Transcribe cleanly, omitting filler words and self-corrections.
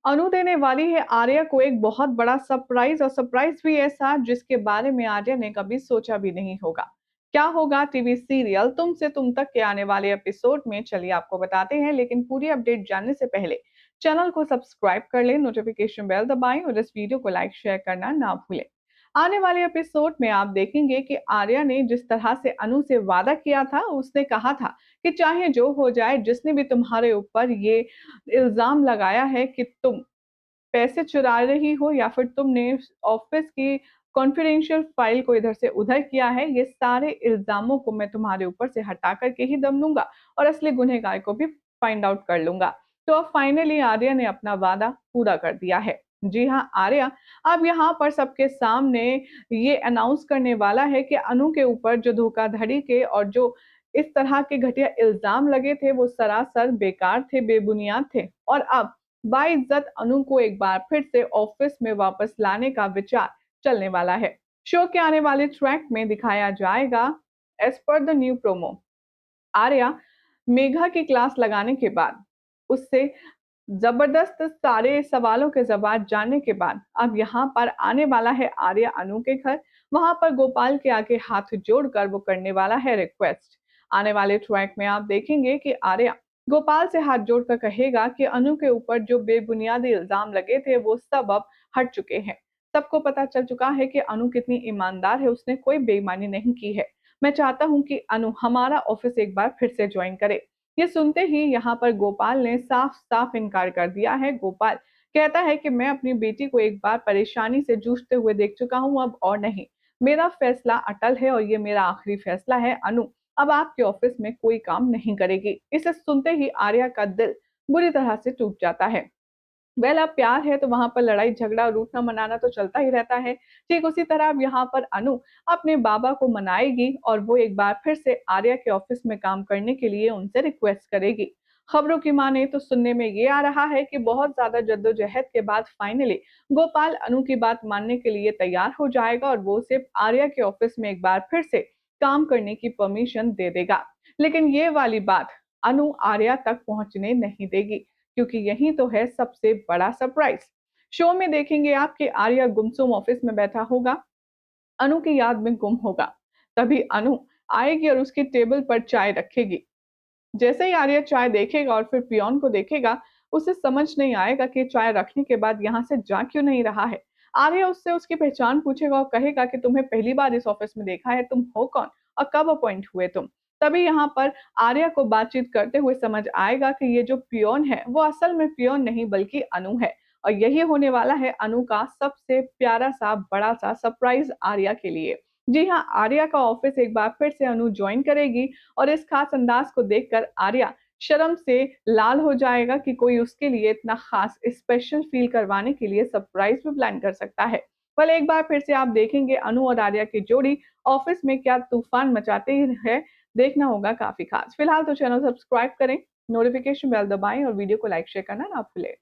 अनु देने वाली है आर्या को एक बहुत बड़ा सरप्राइज और सरप्राइज भी ऐसा जिसके बारे में आर्या ने कभी सोचा भी नहीं होगा। क्या होगा टीवी सीरियल तुमसे तुम तक के आने वाले एपिसोड में, चलिए आपको बताते हैं। लेकिन पूरी अपडेट जानने से पहले चैनल को सब्सक्राइब कर लें, नोटिफिकेशन बेल दबाएं और इस वीडियो को लाइक शेयर करना ना भूलें। आने वाले एपिसोड में आप देखेंगे कि आर्या ने जिस तरह से अनु से वादा किया था, उसने कहा था कि चाहे जो हो जाए, जिसने भी तुम्हारे ऊपर ये इल्जाम लगाया है कि तुम पैसे चुरा रही हो या फिर तुमने ऑफिस की कॉन्फिडेंशियल फाइल को इधर से उधर किया है, ये सारे इल्जामों को मैं तुम्हारे ऊपर से हटा करके ही दम लूंगा और असली गुनहगार को भी फाइंड आउट कर लूंगा। तो अब फाइनली आर्या ने अपना वादा पूरा कर दिया है। जी हाँ, आर्या अब यहाँ पर सबके सामने ये अनाउंस करने वाला है कि अनु के ऊपर जो धोखाधड़ी के और जो इस तरह के घटिया इल्जाम लगे थे, वो सरासर बेकार थे, बेबुनियाद थे। और अब बाइज्जत अनु को एक बार फिर से ऑफिस में वापस लाने का विचार चलने वाला है। शो के आने वाले ट्रैक में दिखाया जाएगा, as per the new promo, Arya Megha की क्लास लगाने के बाद, उससे जबरदस्त सारे सवालों के जवाब जानने के बाद अब यहाँ पर आने वाला है आर्या अनु के घर। वहां पर गोपाल के आगे हाथ जोड़कर वो करने वाला है रिक्वेस्ट। आने वाले ट्रैक में आप देखेंगे कि आर्या गोपाल से हाथ जोड़कर कहेगा कि अनु के ऊपर जो बेबुनियादी इल्जाम लगे थे वो सब अब हट चुके हैं। सबको पता चल चुका है कि अनु कितनी ईमानदार है, उसने कोई बेईमानी नहीं की है। मैं चाहता हूं कि अनु हमारा ऑफिस एक बार फिर से ज्वाइन करे। ये सुनते ही यहाँ पर गोपाल ने साफ साफ इनकार कर दिया है। गोपाल कहता है कि मैं अपनी बेटी को एक बार परेशानी से जूझते हुए देख चुका हूँ, अब और नहीं। मेरा फैसला अटल है और ये मेरा आखिरी फैसला है। अनु अब आपके ऑफिस में कोई काम नहीं करेगी। इसे सुनते ही आर्या का दिल बुरी तरह से टूट जाता है। अब प्यार है तो वहां पर लड़ाई झगड़ा रूठना मनाना तो चलता ही रहता है। ठीक उसी तरह अब यहाँ पर अनु अपने बाबा को मनाएगी और वो एक बार फिर से आर्या के ऑफिस में काम करने के लिए उनसे रिक्वेस्ट करेगी। खबरों की माने तो सुनने में ये आ रहा है कि बहुत ज्यादा जद्दोजहद के बाद फाइनली गोपाल अनु की बात मानने के लिए तैयार हो जाएगा और वो सिर्फ आर्या के ऑफिस में एक बार फिर से काम करने की परमिशन दे देगा। लेकिन ये वाली बात अनु आर्या तक पहुंचने नहीं देगी, क्योंकि यही तो है सबसे बड़ा सरप्राइज। शो में देखेंगे आप कि आर्या गुमसुम ऑफिस में बैठा होगा, अनु की याद में गुम होगा। तभी अनु आएगी और उसकी टेबल पर चाय रखेगी। जैसे ही आर्या चाय देखेगा और फिर पियोन को देखेगा, उसे समझ नहीं आएगा कि चाय रखने के बाद यहाँ से जा क्यों नहीं रहा है। आर्या उससे उसकी पहचान पूछेगा और कहेगा कि तुम्हें पहली बार इस ऑफिस में देखा है, तुम हो कौन और कब अपॉइंट हुए तुम। तभी यहाँ पर आर्या को बातचीत करते हुए समझ आएगा कि ये जो पियोन है वो असल में पियोन नहीं बल्कि अनु है। और यही होने वाला है अनु का सबसे प्यारा सा बड़ा सा सरप्राइज आर्या के लिए। जी हाँ, आर्या का ऑफिस एक बार फिर से अनु ज्वाइन करेगी और इस खास अंदाज को देखकर आर्या शर्म से लाल हो जाएगा कि कोई उसके लिए इतना खास स्पेशल फील करवाने के लिए सरप्राइज भी प्लान कर सकता है। कल एक बार फिर से आप देखेंगे अनु और आर्या की जोड़ी ऑफिस में क्या तूफान मचाते हैं, देखना होगा काफी खास। फिलहाल तो चैनल सब्सक्राइब करें, नोटिफिकेशन बेल दबाएं और वीडियो को लाइक शेयर करना ना भूलें।